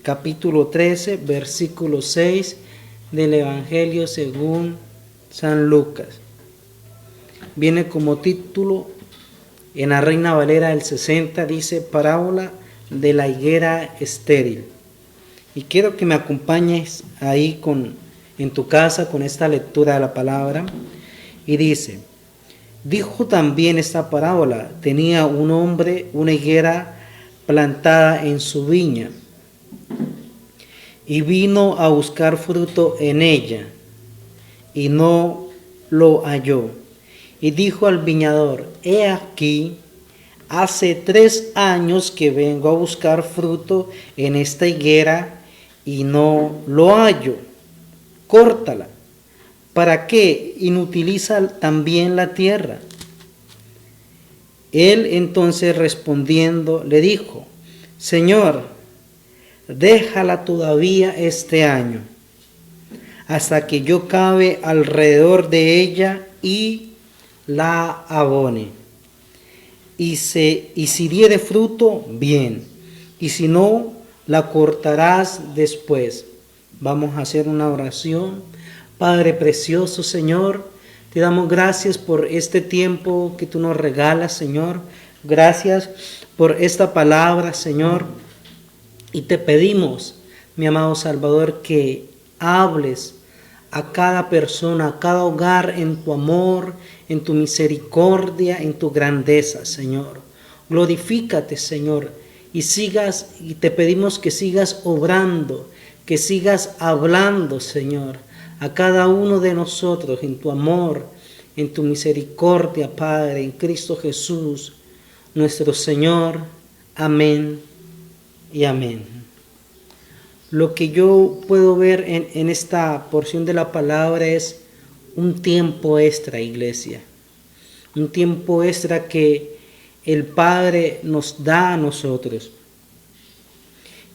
capítulo 13, versículo 6 del Evangelio según San Lucas. Viene como título en la Reina Valera del 60, dice parábola de la higuera estéril. Y quiero que me acompañes ahí en tu casa con esta lectura de la palabra. Y dice: dijo también esta parábola: tenía un hombre una higuera plantada en su viña, y vino a buscar fruto en ella, y no lo halló. Y dijo al viñador: he aquí, hace 3 años que vengo a buscar fruto en esta higuera, y no lo hallo. Córtala. ¿Para qué inutiliza también la tierra? Él entonces respondiendo le dijo: Señor, déjala todavía este año, hasta que yo cabe alrededor de ella y la abone. Y si diere fruto, bien, y si no, la cortarás después. Vamos a hacer una oración. Padre precioso, Señor, te damos gracias por este tiempo que tú nos regalas, Señor. Gracias por esta palabra, Señor. Y te pedimos, mi amado Salvador, que hables a cada persona, a cada hogar en tu amor, en tu misericordia, en tu grandeza, Señor. Glorifícate, Señor, y te pedimos que sigas obrando, que sigas hablando, Señor, a cada uno de nosotros en tu amor, en tu misericordia, Padre, en Cristo Jesús, nuestro Señor. Amén y amén. Lo que yo puedo ver en esta porción de la palabra es un tiempo extra, iglesia. Un tiempo extra que el Padre nos da a nosotros.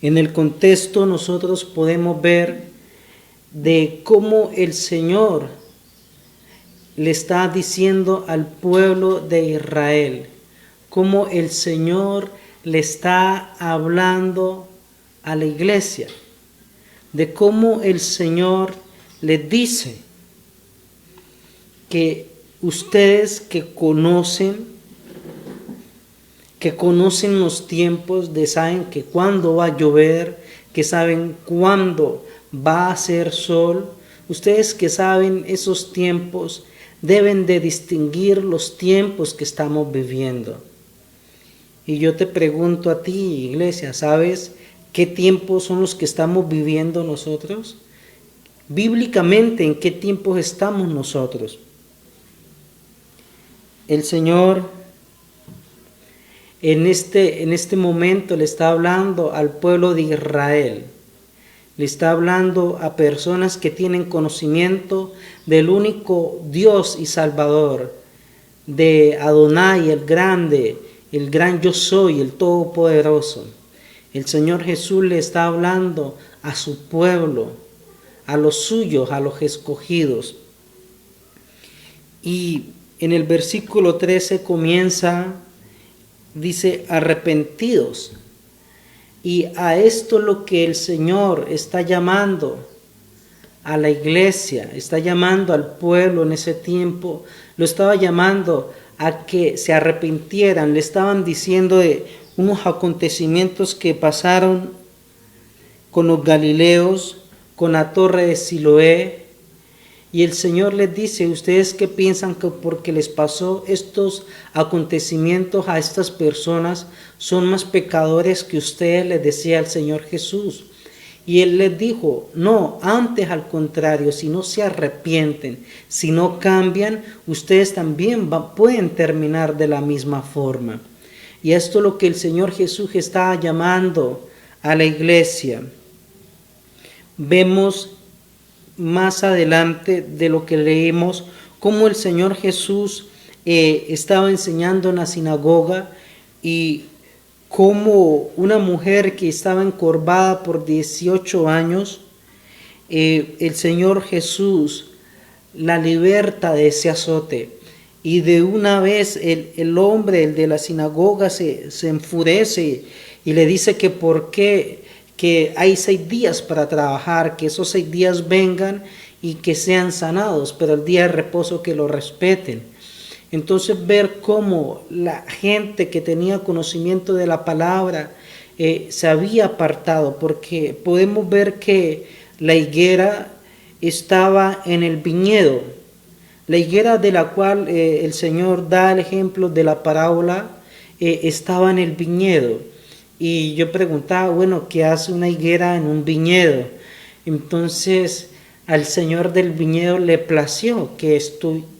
En el contexto nosotros podemos ver de cómo el Señor le está diciendo al pueblo de Israel, cómo el Señor le está hablando a la iglesia, de cómo el Señor les dice que ustedes que conocen los tiempos, saben que cuándo va a llover, que saben cuándo va a hacer sol, ustedes que saben esos tiempos, deben de distinguir los tiempos que estamos viviendo. Y yo te pregunto a ti, iglesia, ¿sabes qué tiempos son los que estamos viviendo nosotros? Bíblicamente, ¿en qué tiempos estamos nosotros? El Señor en este momento le está hablando al pueblo de Israel. Le está hablando a personas que tienen conocimiento del único Dios y Salvador, de Adonai, el grande, el gran yo soy, el todopoderoso. El Señor Jesús le está hablando a su pueblo, a los suyos, a los escogidos. Y en el versículo 13 dice, arrepentidos. Y a esto lo que el Señor está llamando a la iglesia, está llamando al pueblo en ese tiempo, lo estaba llamando a que se arrepintieran. Le estaban diciendo de unos acontecimientos que pasaron con los galileos, con la torre de Siloé. Y el Señor les dice, ¿ustedes qué piensan que porque les pasó estos acontecimientos a estas personas son más pecadores que ustedes? Les decía el Señor Jesús. Y Él les dijo, no, antes al contrario, si no se arrepienten, si no cambian, ustedes también pueden terminar de la misma forma. Y esto es lo que el Señor Jesús está llamando a la iglesia. Vemos más adelante de lo que leímos, cómo el Señor Jesús estaba enseñando en la sinagoga y cómo una mujer que estaba encorvada por 18 años, el Señor Jesús la liberta de ese azote. Y de una vez el hombre, el de la sinagoga, se enfurece y le dice que por qué, que hay 6 días para trabajar, que esos 6 días vengan y que sean sanados, pero el día de reposo que lo respeten. Entonces ver cómo la gente que tenía conocimiento de la palabra se había apartado, porque podemos ver que la higuera estaba en el viñedo. La higuera de la cual el Señor da el ejemplo de la parábola estaba en el viñedo. Y yo preguntaba, bueno, ¿qué hace una higuera en un viñedo? Entonces al Señor del viñedo le plació que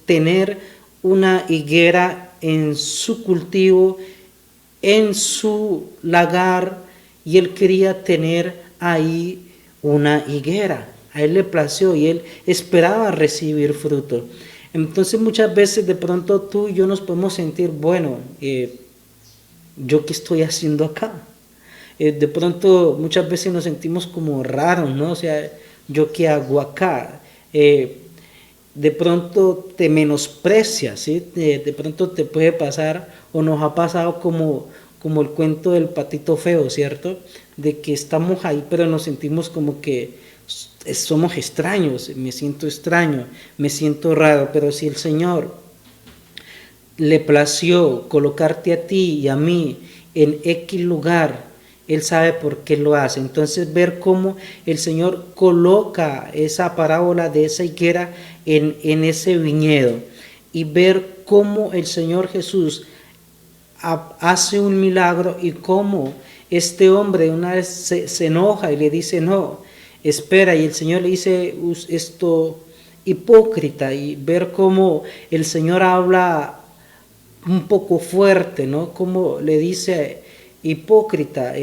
tener una higuera en su cultivo, en su lagar, y él quería tener ahí una higuera. A él le plació y él esperaba recibir fruto. Entonces muchas veces de pronto tú y yo nos podemos sentir, bueno, ¿yo qué estoy haciendo acá? De pronto muchas veces nos sentimos como raros, ¿no? O sea, ¿yo qué hago acá? De pronto te menosprecias, ¿sí? De pronto te puede pasar, o nos ha pasado como el cuento del patito feo, ¿cierto? De que estamos ahí, pero nos sentimos como que somos extraños, me siento extraño, me siento raro, pero si el Señor le plació colocarte a ti y a mí en X lugar, Él sabe por qué lo hace. Entonces ver cómo el Señor coloca esa parábola de esa higuera en ese viñedo, y ver cómo el Señor Jesús hace un milagro, y cómo este hombre una vez se enoja y le dice, no, espera, y el Señor le dice esto, hipócrita, y ver cómo el Señor habla un poco fuerte, ¿no? Como le dice, hipócrita,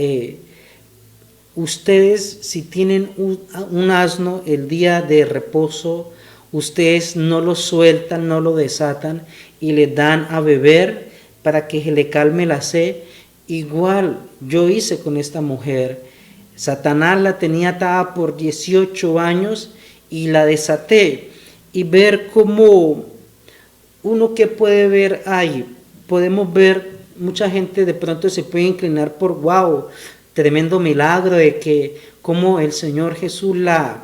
ustedes si tienen un asno el día de reposo, ustedes no lo sueltan, no lo desatan y le dan a beber para que se le calme la sed. Igual yo hice con esta mujer. Satanás la tenía atada por 18 años y la desaté. Y ver cómo uno que puede ver ahí, podemos ver, mucha gente de pronto se puede inclinar por wow, tremendo milagro de que como el Señor Jesús la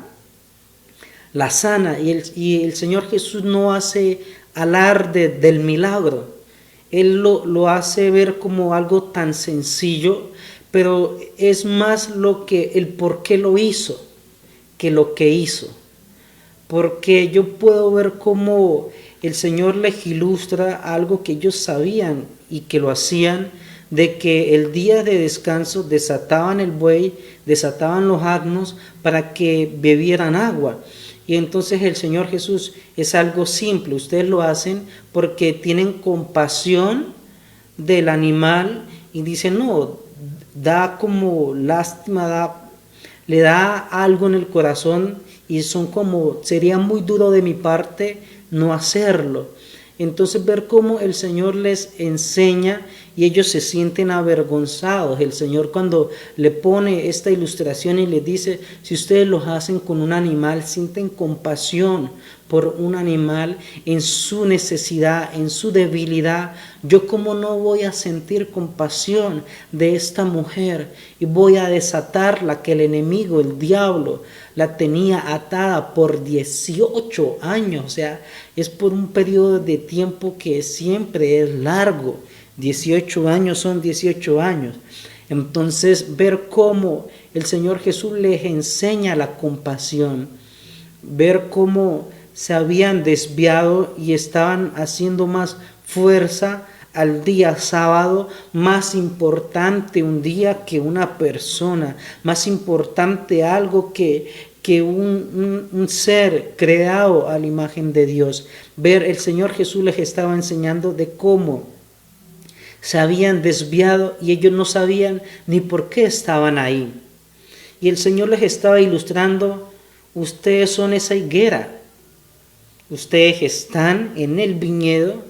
sana, y el Señor Jesús no hace alarde del milagro. Él lo hace ver como algo tan sencillo, pero es más el por qué lo hizo que lo que hizo. Porque yo puedo ver cómo el Señor les ilustra algo que ellos sabían y que lo hacían, de que el día de descanso desataban el buey, desataban los asnos para que bebieran agua. Y entonces el Señor Jesús es algo simple, ustedes lo hacen porque tienen compasión del animal y dicen, no, da como lástima, le da algo en el corazón, y son como, sería muy duro de mi parte no hacerlo. Entonces ver cómo el Señor les enseña y ellos se sienten avergonzados. El Señor cuando le pone esta ilustración y les dice, si ustedes lo hacen con un animal, sienten compasión por un animal en su necesidad, en su debilidad, yo cómo no voy a sentir compasión de esta mujer y voy a desatarla, que el enemigo, el diablo, la tenía atada por 18 años, o sea, es por un periodo de tiempo que siempre es largo. 18 años son 18 años. Entonces ver cómo el Señor Jesús les enseña la compasión, ver cómo se habían desviado y estaban haciendo más fuerza al día sábado, más importante un día que una persona, más importante algo que un ser creado a la imagen de Dios. Ver, el Señor Jesús les estaba enseñando de cómo se habían desviado y ellos no sabían ni por qué estaban ahí. Y el Señor les estaba ilustrando, ustedes son esa higuera, ustedes están en el viñedo,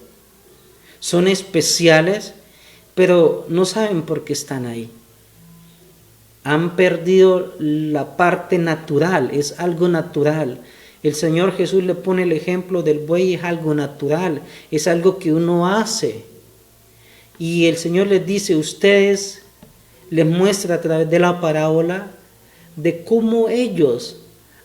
son especiales, pero no saben por qué están ahí. Han perdido la parte natural, es algo natural. El Señor Jesús le pone el ejemplo del buey, es algo natural, es algo que uno hace. Y el Señor les dice, ustedes, les muestra a través de la parábola de cómo ellos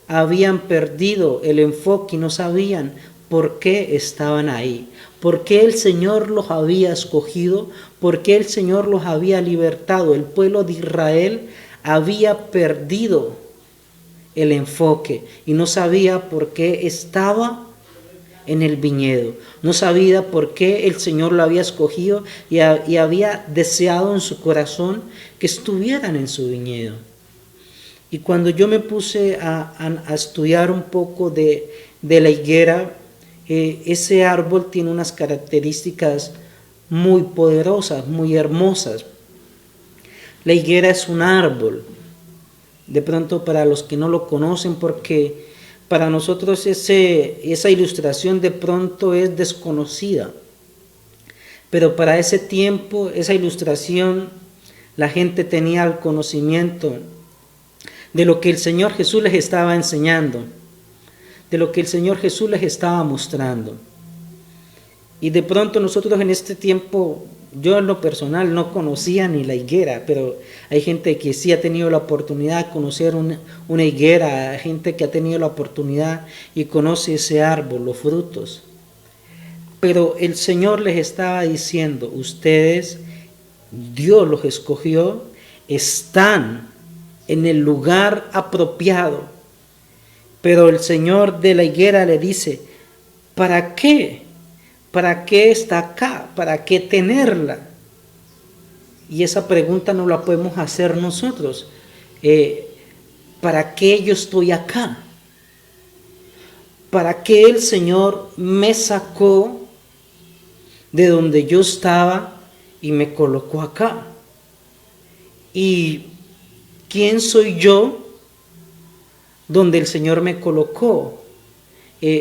habían perdido el enfoque y no sabían por qué estaban ahí, por qué el Señor los había escogido, por qué el Señor los había libertado. El pueblo de Israel había perdido el enfoque y no sabía por qué estaba en el viñedo, no sabía por qué el Señor lo había escogido y había deseado en su corazón que estuvieran en su viñedo. Y cuando yo me puse a estudiar un poco de la higuera, ese árbol tiene unas características muy poderosas, muy hermosas. La higuera es un árbol, de pronto para los que no lo conocen, porque para nosotros esa ilustración de pronto es desconocida, pero para ese tiempo esa ilustración la gente tenía el conocimiento de lo que el Señor Jesús les estaba enseñando, de lo que el Señor Jesús les estaba mostrando. Y de pronto nosotros en este tiempo, yo en lo personal no conocía ni la higuera, pero hay gente que sí ha tenido la oportunidad de conocer una higuera, hay gente que ha tenido la oportunidad y conoce ese árbol, los frutos. Pero el Señor les estaba diciendo, ustedes, Dios los escogió, están en el lugar apropiado. Pero el Señor de la higuera le dice, ¿para qué? ¿Para qué está acá? ¿Para qué tenerla? Y esa pregunta no la podemos hacer nosotros. ¿Para qué yo estoy acá? ¿Para qué el Señor me sacó de donde yo estaba y me colocó acá? ¿Y quién soy yo donde el Señor me colocó?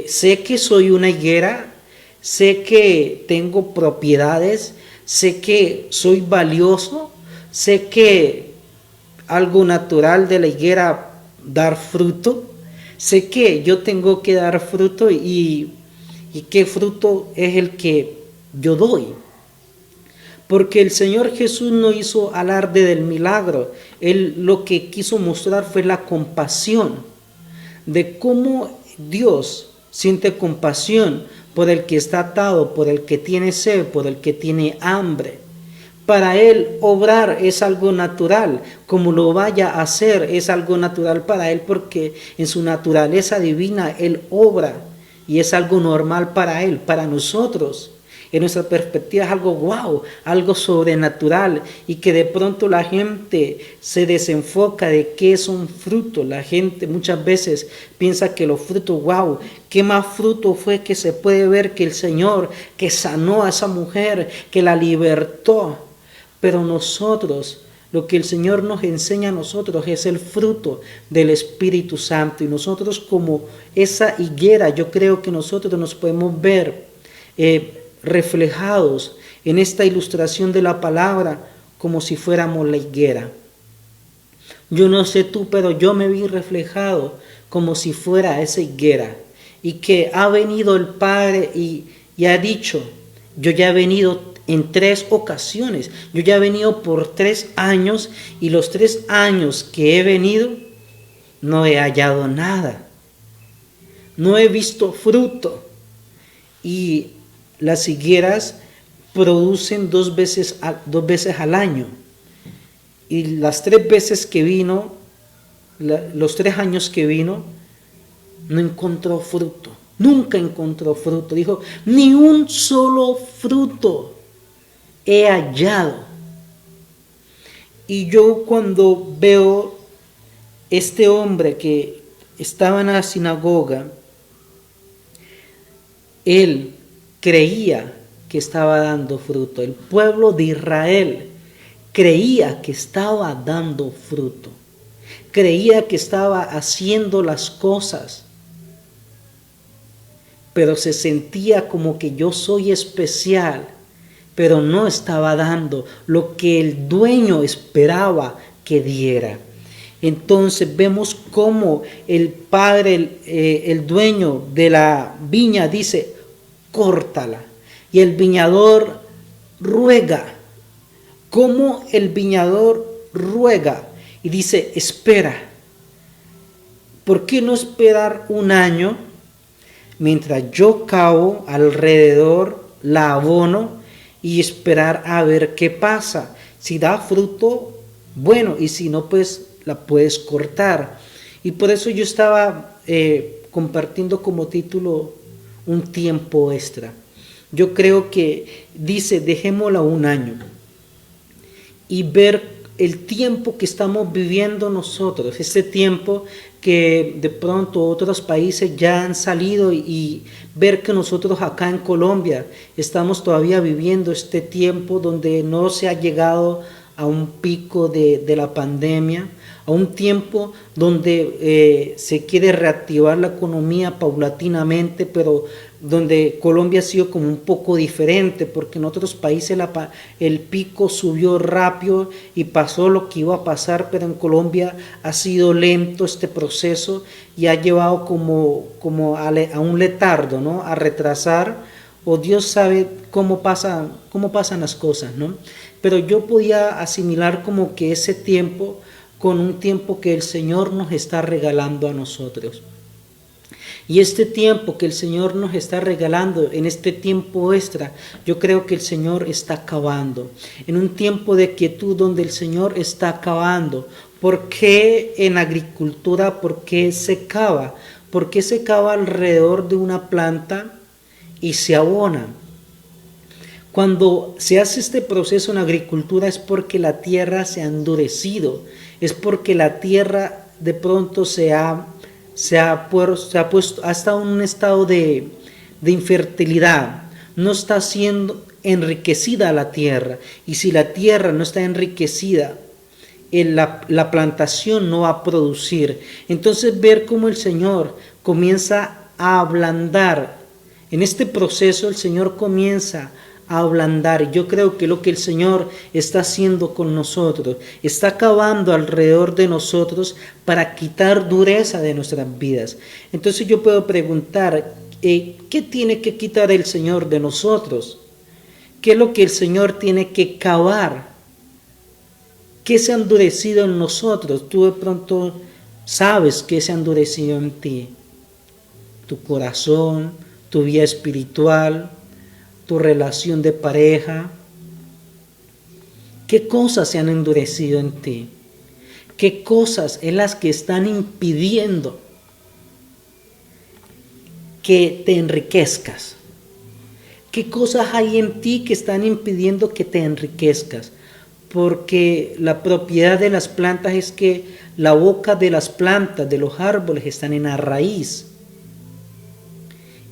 Sé que soy una higuera, sé que tengo propiedades, sé que soy valioso, sé que algo natural de la higuera dar fruto, sé que yo tengo que dar fruto y qué fruto es el que yo doy. Porque el Señor Jesús no hizo alarde del milagro, Él lo que quiso mostrar fue la compasión, de cómo Dios siente compasión por el que está atado, por el que tiene sed, por el que tiene hambre. Para Él obrar es algo natural, como lo vaya a hacer es algo natural para Él, porque en su naturaleza divina Él obra y es algo normal para Él. Para nosotros, en nuestra perspectiva, es algo wow, algo sobrenatural, y que de pronto la gente se desenfoca de qué es un fruto. La gente muchas veces piensa que los frutos, wow, qué más fruto fue que se puede ver que el Señor que sanó a esa mujer, que la libertó. Pero nosotros, lo que el Señor nos enseña a nosotros es el fruto del Espíritu Santo, y nosotros como esa higuera, yo creo que nosotros nos podemos ver reflejados en esta ilustración de la palabra como si fuéramos la higuera. Yo no sé tú, pero yo me vi reflejado como si fuera esa higuera, y que ha venido el Padre y ha dicho, yo ya he venido en 3 ocasiones, yo ya he venido por 3 años, y los 3 años que he venido no he hallado nada, no he visto fruto. Y las higueras producen 2 veces al año, y las 3 veces que vino, los 3 años que vino, no encontró fruto, nunca encontró fruto. Dijo, ni un solo fruto he hallado. Y yo cuando veo este hombre que estaba en la sinagoga, él creía que estaba dando fruto. El pueblo de Israel creía que estaba dando fruto, creía que estaba haciendo las cosas, pero se sentía como que yo soy especial, pero no estaba dando lo que el dueño esperaba que diera. Entonces vemos cómo el padre, el dueño de la viña dice, córtala. Y el viñador ruega. Cómo el viñador ruega y dice, espera, ¿Por qué no esperar un año mientras yo cavo alrededor, la abono y esperar a ver qué pasa? Si da fruto, bueno, y si no, pues la puedes cortar. Y por eso yo estaba compartiendo como título un tiempo extra. Yo creo que dice, dejémosla un año y ver el tiempo que estamos viviendo nosotros, este tiempo que de pronto otros países ya han salido, y ver que nosotros acá en Colombia estamos todavía viviendo este tiempo donde no se ha llegado a un pico de la pandemia, a un tiempo donde se quiere reactivar la economía paulatinamente, pero donde Colombia ha sido como un poco diferente, porque en otros países el pico subió rápido y pasó lo que iba a pasar, pero en Colombia ha sido lento este proceso y ha llevado como a un letardo, ¿no? A retrasar, o Dios sabe cómo pasan las cosas, ¿no? Pero yo podía asimilar como que ese tiempo con un tiempo que el Señor nos está regalando a nosotros. Y este tiempo que el Señor nos está regalando, en este tiempo extra, yo creo que el Señor está acabando. En un tiempo de quietud donde el Señor está acabando. ¿Por qué en agricultura? ¿Por qué se cava? ¿Por qué se cava alrededor de una planta y se abona? Cuando se hace este proceso en agricultura es porque la tierra se ha endurecido, es porque la tierra de pronto ha estado en un estado de infertilidad, no está siendo enriquecida la tierra, y si la tierra no está enriquecida, la plantación no va a producir. Entonces ver cómo el Señor comienza a ablandar, en este proceso el Señor comienza a ablandar. Yo creo que lo que el Señor está haciendo con nosotros, está acabando alrededor de nosotros para quitar dureza de nuestras vidas. Entonces yo puedo preguntar, ¿qué tiene que quitar el Señor de nosotros? ¿Qué es lo que el Señor tiene que cavar? ¿Qué se ha endurecido en nosotros? Tú de pronto sabes qué se ha endurecido en ti. Tu corazón, tu vida espiritual, tu relación de pareja. ¿Qué cosas se han endurecido en ti? ¿Qué cosas en las que están impidiendo que te enriquezcas? ¿Qué cosas hay en ti que están impidiendo que te enriquezcas? Porque la propiedad de las plantas es que la boca de las plantas, de los árboles, están en la raíz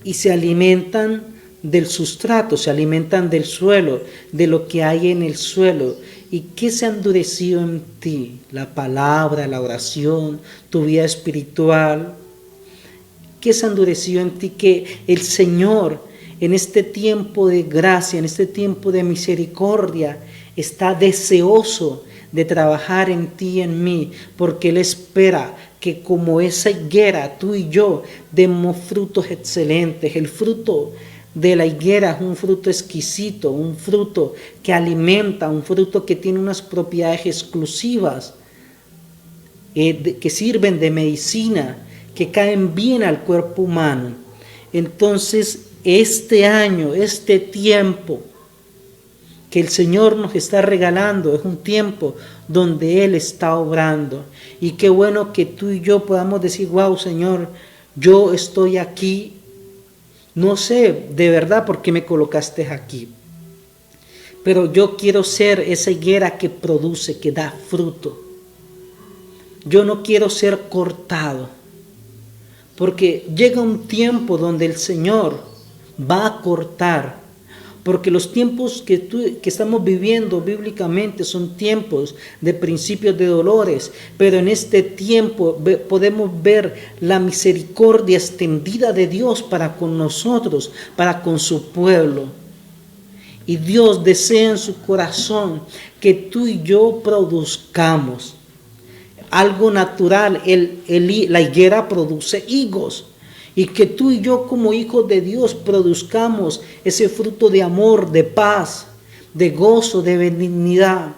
y se alimentan del sustrato, se alimentan del suelo, de lo que hay en el suelo. ¿Y qué se ha endurecido en ti? La palabra, la oración, tu vida espiritual. ¿Qué se ha endurecido en ti? Que el Señor, en este tiempo de gracia, en este tiempo de misericordia, está deseoso de trabajar en ti y en mí, porque Él espera que como esa higuera, tú y yo demos frutos excelentes. El fruto de la higuera es un fruto exquisito, un fruto que alimenta, un fruto que tiene unas propiedades exclusivas, que sirven de medicina, que caen bien al cuerpo humano. Entonces, este año, este tiempo que el Señor nos está regalando es un tiempo donde Él está obrando. Y qué bueno que tú y yo podamos decir, wow, Señor, yo estoy aquí. No sé de verdad por qué me colocaste aquí, pero yo quiero ser esa higuera que produce, que da fruto. Yo no quiero ser cortado, porque llega un tiempo donde el Señor va a cortar, porque los tiempos que estamos viviendo bíblicamente son tiempos de principios de dolores, pero en este tiempo podemos ver la misericordia extendida de Dios para con nosotros, para con su pueblo. Y Dios desea en su corazón que tú y yo produzcamos algo natural. La higuera produce higos. Y que tú y yo como hijos de Dios produzcamos ese fruto de amor, de paz, de gozo, de benignidad.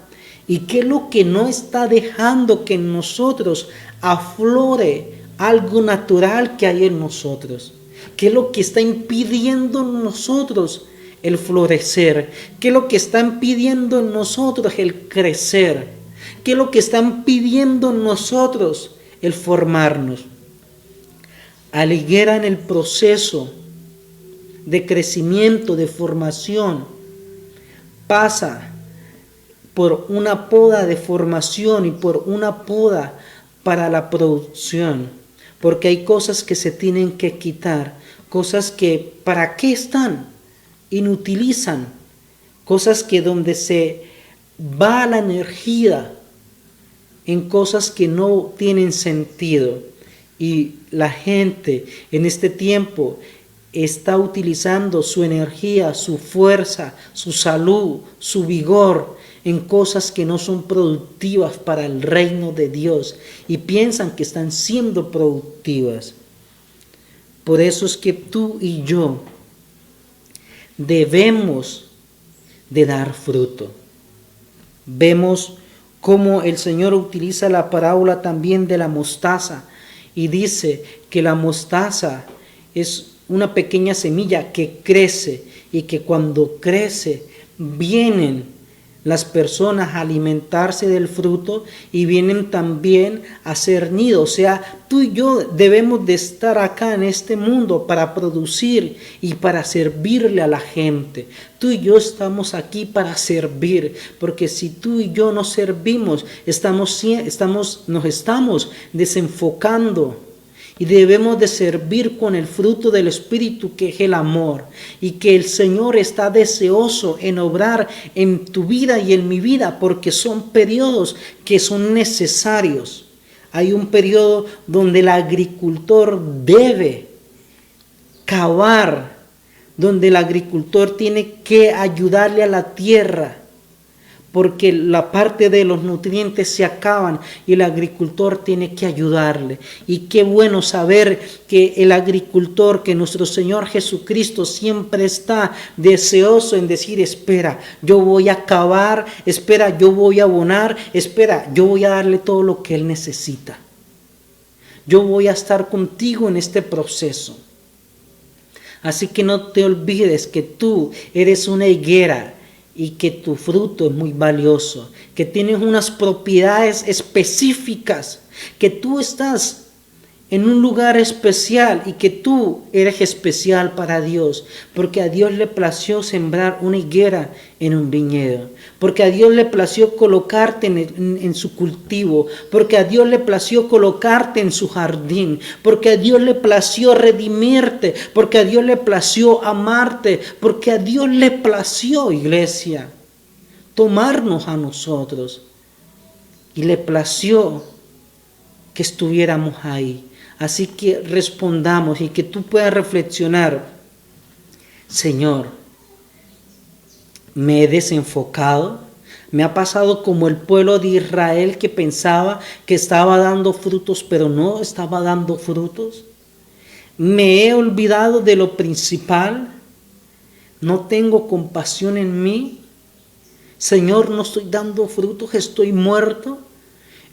¿Y qué es lo que no está dejando que en nosotros aflore algo natural que hay en nosotros. ¿Qué es lo que está impidiendo en nosotros el florecer? ¿Qué es lo que está impidiendo en nosotros el crecer? ¿Qué es lo que está impidiendo en nosotros el formarnos? A la higuera, en el proceso de crecimiento, de formación, pasa por una poda de formación y por una poda para la producción, porque hay cosas que se tienen que quitar, cosas que ¿para qué están? Inutilizan, cosas que donde se va la energía en cosas que no tienen sentido. Y la gente en este tiempo está utilizando su energía, su fuerza, su salud, su vigor en cosas que no son productivas para el reino de Dios y piensan que están siendo productivas. Por eso es que tú y yo debemos de dar fruto. Vemos cómo el Señor utiliza la parábola también de la mostaza y dice que la mostaza es una pequeña semilla que crece y que cuando crece vienen las personas a alimentarse del fruto y vienen también a hacer nido. O sea, tú y yo debemos de estar acá en este mundo para producir y para servirle a la gente. Tú y yo estamos aquí para servir, porque si tú y yo no servimos, nos estamos desenfocando. Y debemos de servir con el fruto del Espíritu, que es el amor. Y que el Señor está deseoso en obrar en tu vida y en mi vida, porque son periodos que son necesarios. Hay un periodo donde el agricultor debe cavar, donde el agricultor tiene que ayudarle a la tierra, porque la parte de los nutrientes se acaban y el agricultor tiene que ayudarle. Y qué bueno saber que el agricultor, que nuestro Señor Jesucristo siempre está deseoso en decir: espera, yo voy a cavar, espera, yo voy a abonar, espera, yo voy a darle todo lo que Él necesita. Yo voy a estar contigo en este proceso. Así que no te olvides que tú eres una higuera y que tu fruto es muy valioso, que tienes unas propiedades específicas, que tú estás en un lugar especial y que tú eres especial para Dios, porque a Dios le plació sembrar una higuera en un viñedo, porque a Dios le plació colocarte en su cultivo, porque a Dios le plació colocarte en su jardín, porque a Dios le plació redimirte, porque a Dios le plació amarte, porque a Dios le plació, iglesia, tomarnos a nosotros y le plació que estuviéramos ahí. Así que respondamos y que tú puedas reflexionar: Señor, me he desenfocado, me ha pasado como el pueblo de Israel que pensaba que estaba dando frutos, pero no estaba dando frutos. Me he olvidado de lo principal, no tengo compasión en mí. Señor, no estoy dando frutos, estoy muerto.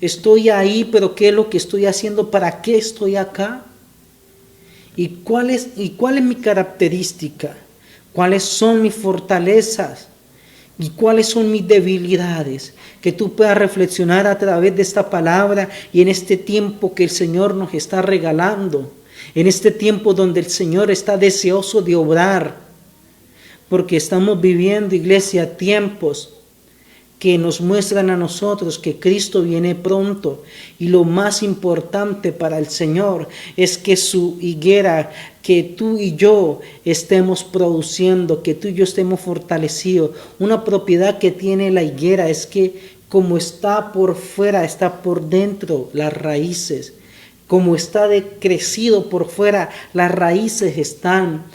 Estoy ahí, pero ¿qué es lo que estoy haciendo? ¿Para qué estoy acá? ¿Y cuál es mi característica? ¿Cuáles son mis fortalezas? ¿Y cuáles son mis debilidades? Que tú puedas reflexionar a través de esta palabra y en este tiempo que el Señor nos está regalando. En este tiempo donde el Señor está deseoso de obrar. Porque estamos viviendo, iglesia, tiempos que nos muestran a nosotros que Cristo viene pronto, y lo más importante para el Señor es que su higuera, que tú y yo estemos produciendo, que tú y yo estemos fortalecidos. Una propiedad que tiene la higuera es que como está por fuera, está por dentro las raíces. Como está crecido por fuera, las raíces están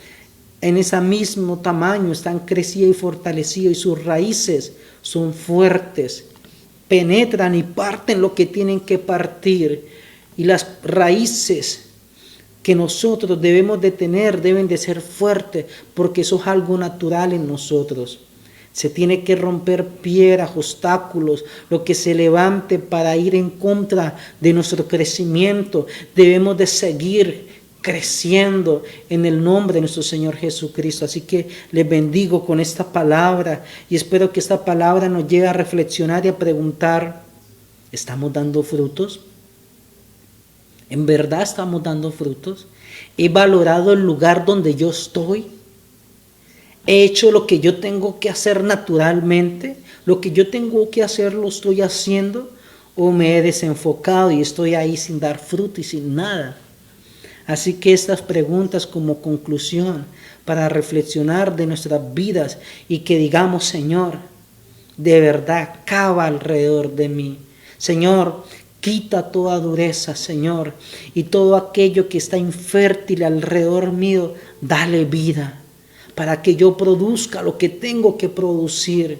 en ese mismo tamaño, están crecidas y fortalecidas, y sus raíces son fuertes, penetran y parten lo que tienen que partir. Y las raíces que nosotros debemos de tener deben de ser fuertes, porque eso es algo natural en nosotros. Se tiene que romper piedras, obstáculos, lo que se levante para ir en contra de nuestro crecimiento. Debemos de seguir creciendo en el nombre de nuestro Señor Jesucristo. Así que les bendigo con esta palabra y espero que esta palabra nos lleve a reflexionar y a preguntar, ¿estamos dando frutos? ¿En verdad estamos dando frutos? ¿He valorado el lugar donde yo estoy? ¿He hecho lo que yo tengo que hacer naturalmente? ¿Lo que yo tengo que hacer lo estoy haciendo? ¿O me he desenfocado y estoy ahí sin dar fruto y sin nada? Así que estas preguntas como conclusión para reflexionar de nuestras vidas y que digamos, Señor, de verdad, cava alrededor de mí. Señor, quita toda dureza, Señor, y todo aquello que está infértil alrededor mío, dale vida, para que yo produzca lo que tengo que producir.